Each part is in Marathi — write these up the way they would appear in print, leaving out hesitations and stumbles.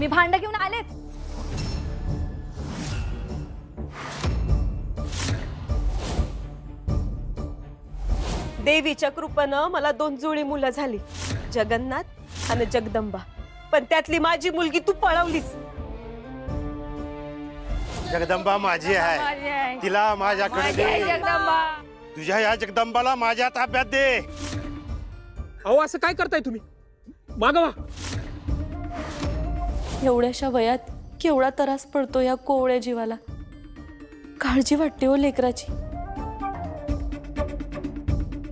मी भांड घेऊन आलेच. देवीच्या कृपेनं मला 2 जुळी मुलं झाली, जगन्नाथ आणि जगदंबा. पण त्यातली माझी मुलगी तू पळवलीस. जगदंबा माझी आहे, तिला माझ्याकडे दे. जगदंबा तुझ्या या जगदंबाला माझ्या ताब्यात दे. अहो असं काय करताय तुम्ही? मागवा. एवढ्याशा वयात केवढा त्रास पडतो या कोवळ्या जीवाला. काळजी वाटते हो लेकराची.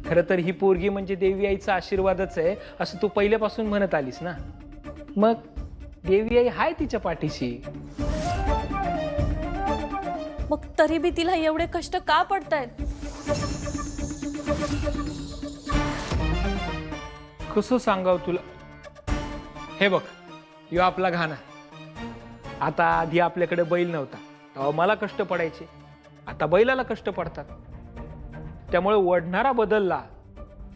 खरं तर ही पोरगी म्हणजे देवी आईचा आशीर्वादच आहे असं तू पहिल्यापासून म्हणत आलीस ना. मग देवी आई हाय तिच्या पाठीशी. मग तरी बी तिला एवढे कष्ट का पडतायत? कसं सांगाव तुला? हे बघ, यो आपला घाना. आता आधी आपल्याकडे बैल नव्हता तेव्हा मला कष्ट पडायचे, आता बैलाला कष्ट पडतात. त्यामुळे वडणारा बदलला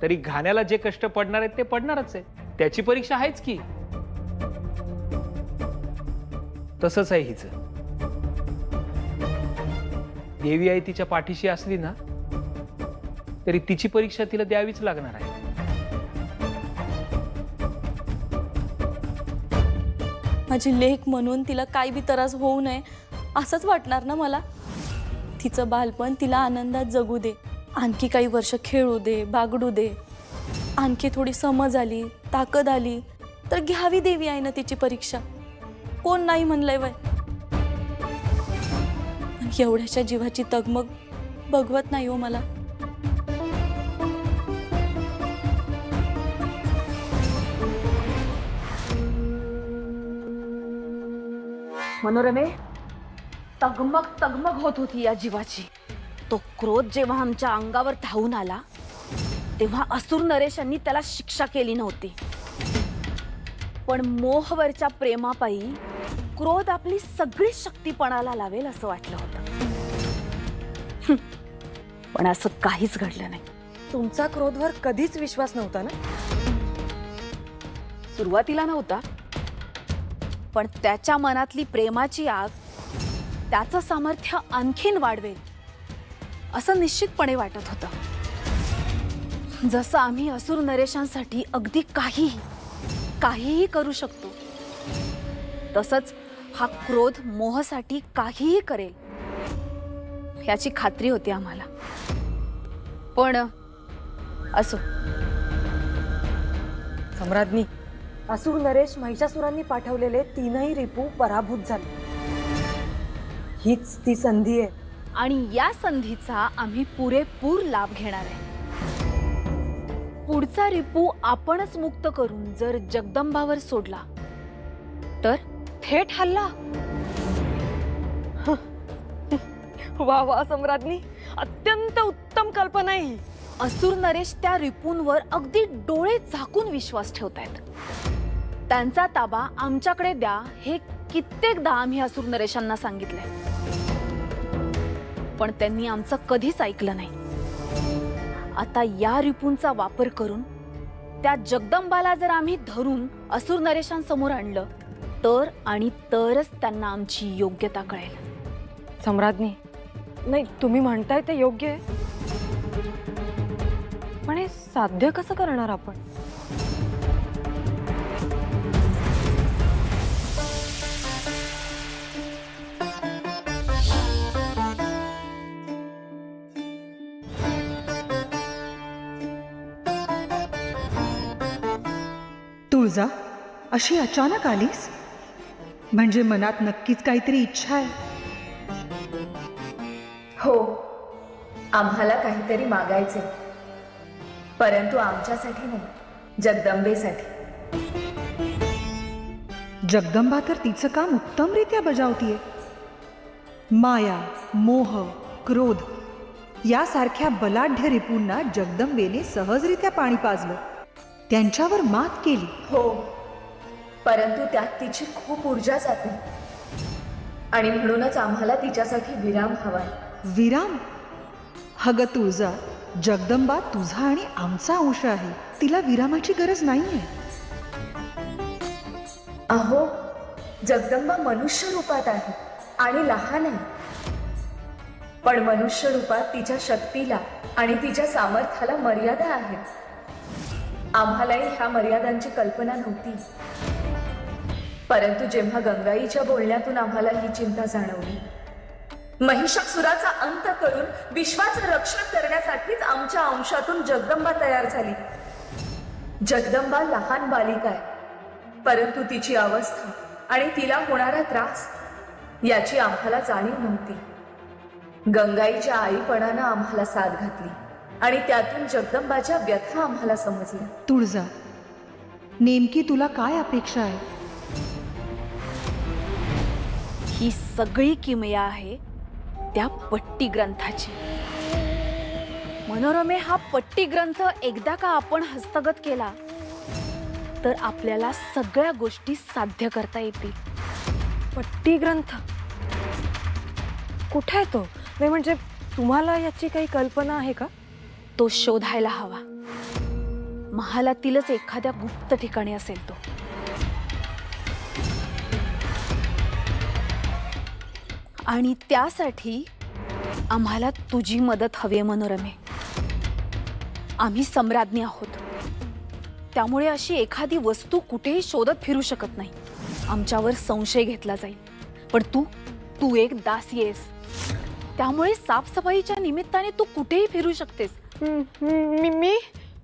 तरी घाण्याला जे कष्ट पडणार आहेत ते पडणारच आहे. त्याची परीक्षा आहेच की. तसंच आहे हिचं. देवी आई तिच्या पाठीशी असली ना तरी तिची परीक्षा तिला द्यावीच लागणार आहे. माझी लेक म्हणून तिला काही बी त्रास होऊ नये असंच वाटणार ना मला. तिचं बालपण तिला आनंदात जगू दे, आणखी काही वर्ष खेळू दे, बागडू दे. आणखी थोडी समज आली, ताकद आली तर घ्यावी देवी आहे ना तिची परीक्षा. कोण नाही म्हणलंय वय. एवढ्याशा जीवाची तगमग बघवत नाही हो मला. मनोरमे, तगमग तगमग होत होती या जीवाची. तो क्रोध जेव्हा आमच्या अंगावर धावून आला तेव्हा असुर नरेशांनी त्याला शिक्षा केली नव्हती, पण मोहवरच्या प्रेमापायी क्रोध आपली सगळी शक्ती पणाला लावेल असं वाटलं होतं. पण असं काहीच घडलं नाही. तुमचा क्रोधवर कधीच विश्वास नव्हता ना? सुरुवातीला नव्हता, पण त्याच्या मनातली प्रेमाची आग त्याचं सामर्थ्य आणखीन वाढवेल असं निश्चितपणे वाटत होतं. जसं आम्ही असुर नरेशांसाठी अगदी काहीही करू शकतो, तसंच हा क्रोध मोहासाठी काहीही करेल याची खात्री होती आम्हाला. पण असो. सम्राज्ञी, असुर नरेश महिषासुरांनी पाठवलेले 3ही रिपू पराभूत झाले. हीच ती संधी आहे आणि या संधीचा आम्ही पुरेपूर लाभ घेणार आहे. पुढचा रिपू आपणच मुक्त करून जर जगदंबावर सोडला तर थेट हल्ला. वा वा सम्राज्ञी, अत्यंत उत्तम कल्पना आहे ही. असुर नरेश त्या रिपूंवर अगदी डोळे झाकून विश्वास ठेवतायत. त्यांचा ताबा आमच्याकडे द्या हे कित्येकदा आम्ही असुर नरेशांना सांगितलंय, पण त्यांनी आमचं कधीच ऐकलं नाही. आता या रिपूंचा वापर करून त्या जगदंबाला जर आम्ही धरून असुर नरेशांसमोर आणलं तर आणि तरच त्यांना आमची योग्यता कळेल. सम्राज्ञी, नाही, तुम्ही म्हणताय ते योग्य आहे, पण हे साध्य कसं करणार आपण? तुळजा, अशी अचानक आलीस? म्हणजे मनात नक्कीच काहीतरी इच्छा आहे? हो, आम्हाला काहीतरी मागायचे, परंतु आमच्यासाठी नाही, जगदंबेसाठी. जगदंबा तर तिचं काम उत्तमरित्या बजावतीये. माया, मोह, क्रोध यासारख्या बलाढ्य रिपूंना जगदंबेने सहजरित्या पाणी पाजलं, त्यांच्यावर मात केली. हो, परंतु त्यात तिची खूप ऊर्जा जाते आणि म्हणूनच आम्हाला तिच्यासाठी विराम हवाय. विराम? हग तुळजा, जगदंबा तुझा आणि आमचा अंश आहे, तिला विरामाची गरज नाहीये. अहो, जगदंबा मनुष्य रूपात आहे आणि लहान आहे, पण मनुष्य रूपात तिच्या शक्तीला आणि तिच्या सामर्थ्याला मर्यादा आहेत. आम्हालाही ह्या मर्यादांची कल्पना नव्हती, परंतु जेव्हा गंगाईच्या बोलण्यातून आम्हाला ही चिंता जाणवली, महिषासुराचा अंत करून विश्वाचं रक्षण करण्यासाठीच आमच्या अंशातून जगदंबा तयार झाली. जगदंबा लहान बालिका आहे, परंतु तिची अवस्था आणि तिला होणारा त्रास याची आम्हाला जाणीव नव्हती. गंगाईच्या आईपणानं आम्हाला साथ घातली आणि त्यातून जगदंबाच्या व्यथा आम्हाला समजल्या. तुळजा, नेमकी तुला काय अपेक्षा आहे? ही सगळी किमया आहे त्या पट्टी ग्रंथाची. मनोरमे, हा पट्टी ग्रंथ एकदा का आपण हस्तगत केला तर आपल्याला सगळ्या गोष्टी साध्य करता येतील. पट्टी ग्रंथ कुठे आहे तो? नाही म्हणजे तुम्हाला याची काही कल्पना आहे का? तो शोधायला हवा. महालातीलच एखाद्या गुप्त ठिकाणी असेल तो. आणि त्यासाठी आम्हाला तुझी मदत हवी मनोरमे. आम्ही सम्राज्ञी आहोत, त्यामुळे अशी एखादी वस्तू कुठेही शोधत फिरू शकत नाही. आमच्यावर संशय घेतला जाईल. पण तू एक दासी आहेस, त्यामुळे साफसफाईच्या निमित्ताने तू कुठेही फिरू शकतेस.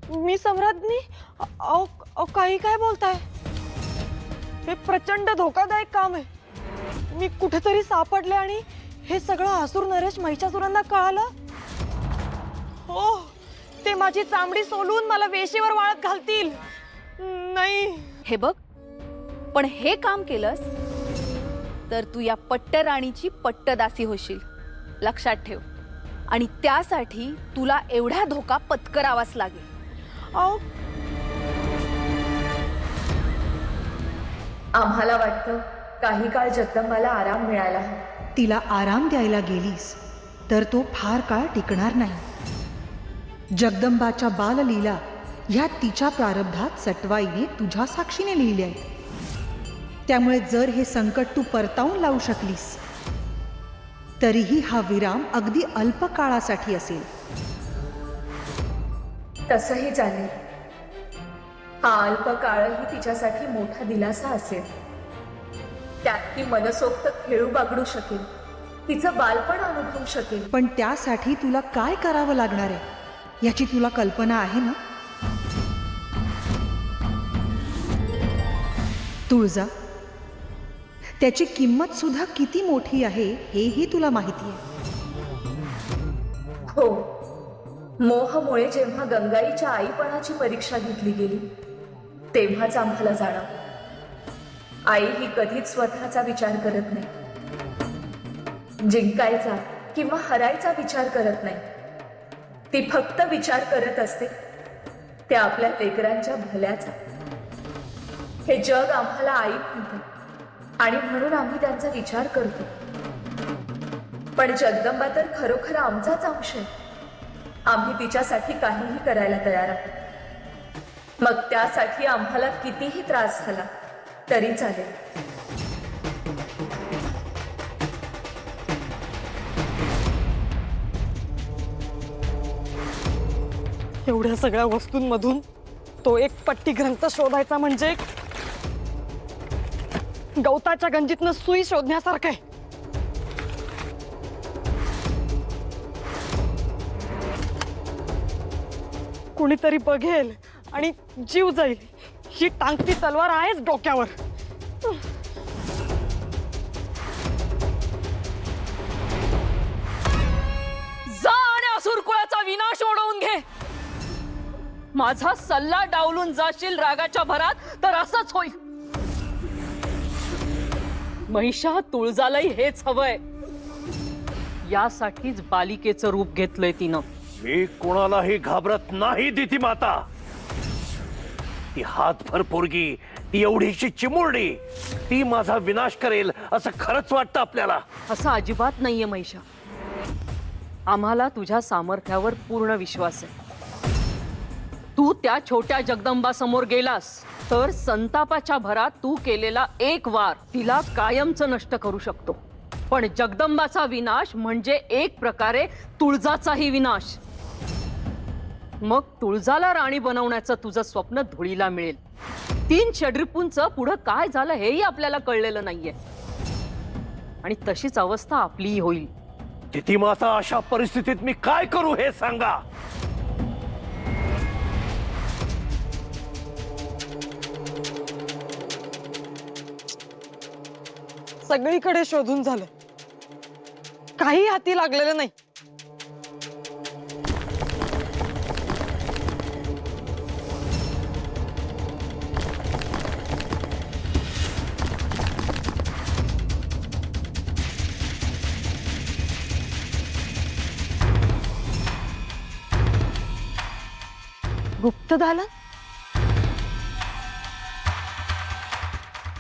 मी सम्राज्ञी? अहो काही काय बोलताय? हे प्रचंड धोकादायक काम आहे. मी कुठेतरी सापडले आणि हे सगळं असुर नरेश महिषासुरांना कळालं. हो, ते माझी चामडी सोलून मला वेशीवर वाळत घालतील. नाही. हे बघ, पण हे काम केलंस तर तू या पट्टराणीची पट्टदासी होशील, लक्षात ठेव. आणि त्यासाठी तुला एवढा धोका पत्करावाच लागेल. अहो, आम्हाला वाटतं काही काळ जगदंबाला आराम मिळायला हवा. तिला आराम द्यायला गेलीस तर तो फार काळ टिकणार नाही. जगदंबाच्या बाललीला ह्या तिच्या प्रारब्धात सटवाईने तुझ्या साक्षीने लिहिले आहे. त्यामुळे जर हे संकट तू परतावून लावू शकलीस तरीही हा विराम अगदी अल्प काळासाठी असेल. तसंही चालेल. हा अल्प काळही तिच्यासाठी मोठा दिलासा असेल. त्यात ती मनसोक्त खेळू बागडू शकेल, तिचं बालपण अनुभवू शकेल. पण त्यासाठी तुला काय करावं लागणार आहे याची तुला कल्पना आहे ना? तुळजा, त्याची किंमत सुद्धा किती मोठी आहे हेही तुला माहिती आहे. हो, मोहमुळे जेव्हा गंगाईच्या आईपणाची परीक्षा घेतली गेली तेव्हाच आम्हाला जाणवलं, आई ही कधीच स्वतःचा विचार करत नाही, जिंकायचा किंवा हरायचा विचार करत नाही. ती फक्त विचार करत असते त्या आपल्या लेकरांच्या भल्याचा. हे जग आम्हाला आई म्हणतं आणि म्हणून आम्ही त्यांचा विचार करतो. पण जगदंबा तर खरोखर आमचाच अंश आहे. आम्ही तिच्यासाठी काहीही करायला तयार आहोत. मग त्यासाठी आम्हाला कितीही त्रास झाला तरी चालेल. एवढ्या सगळ्या वस्तूंमधून तो एक पट्टी ग्रंथ शोधायचा म्हणजे गवताच्या गंजीतनं सुई शोधण्यासारखं आहे. कुणीतरी बघेल आणि जीव जाईल. ही टांगती तलवार आहेच डोक्यावर. जा आणि असुरकुळाचा विनाश ओढवून घे. माझा सल्ला डावलून जाशील रागाच्या भरात तर असंच होईल. महिषा, तुळजालाही हेच हवंय. यासाठीच बालिकेचं रूप घेतलंय तिनं. मी कोणालाही घाबरत नाही दिती माता. ती हातभर पोरगी, ती एवढीशी चिमुरडी, ती माझा विनाश करेल असं खरंच वाटतं आपल्याला? असं अजिबात नाहीये महिषा. आम्हाला तुझ्या सामर्थ्यावर पूर्ण विश्वास आहे. तू त्या छोट्या जगदंबा समोर गेलास तर संतापाच्या भरात तू केलेला एक वार तिला कायमचं नष्ट करू शकतो. पण जगदंबाचा विनाश म्हणजे एक प्रकारे तुळजाचाही विनाश. मग तुळजाला राणी बनवण्याचं तुझं स्वप्न धुळीला मिळेल. 3 षड्रिपूंचं पुढं काय झालं हेही आपल्याला कळलेलं नाहीये. आणि तशीच अवस्था आपलीही होईल. तिथी माता, अशा परिस्थितीत मी काय करू हे सांगा. सगळीकडे शोधून झालं, काही हाती लागलेलं नाही. गुप्तदालन?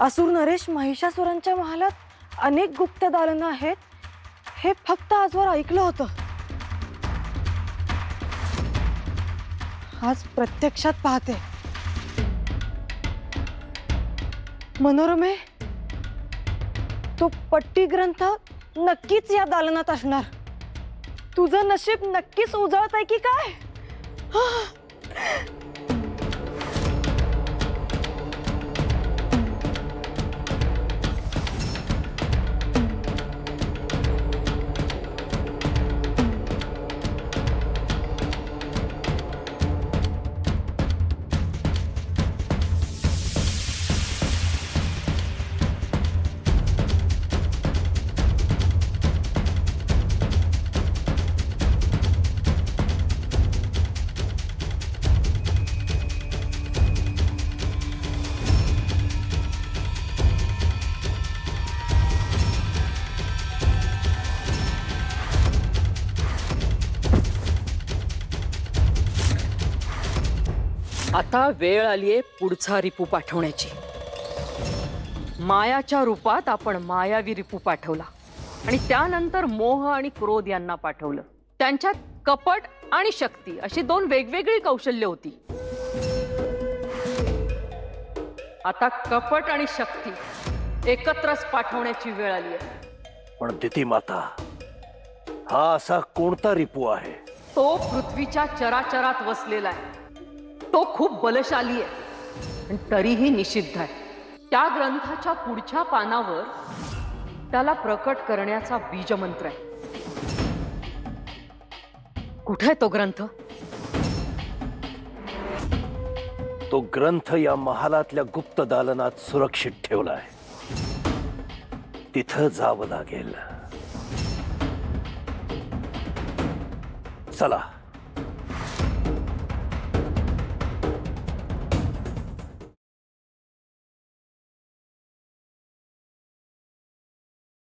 असुर नरेश महिषासुरांच्या महालात अनेक गुप्त दालनं आहेत हे फक्त आजवर ऐकलं होतं. आज प्रत्यक्षात पाहते. मनोरमे, तो पट्टी ग्रंथ नक्कीच या दालनात असणार. तुझं नशीब नक्कीच उजळत आहे की काय? आता वेळ आलीये पुढचा रिपू पाठवण्याची. मायाच्या रूपात आपण मायावी रिपू पाठवला आणि त्यानंतर मोह आणि क्रोध यांना पाठवलं. त्यांच्यात कपट आणि शक्ती अशी 2 वेगवेगळी कौशल्य होती. आता कपट आणि शक्ती एकत्रच पाठवण्याची वेळ आली आहे. पण तिथी माता, हा असा कोणता रिपू आहे? तो पृथ्वीच्या चराचरात वसलेला आहे. तो खूप बलशाली आहे आणि तरीही निषिद्ध आहे. त्या ग्रंथाच्या पुढच्या पानावर त्याला प्रकट करण्याचा बीजमंत्र आहे. कुठे आहे तो ग्रंथ? तो ग्रंथ या महालातल्या गुप्त दालनात सुरक्षित ठेवलाय. तिथं जावं लागेल. चला.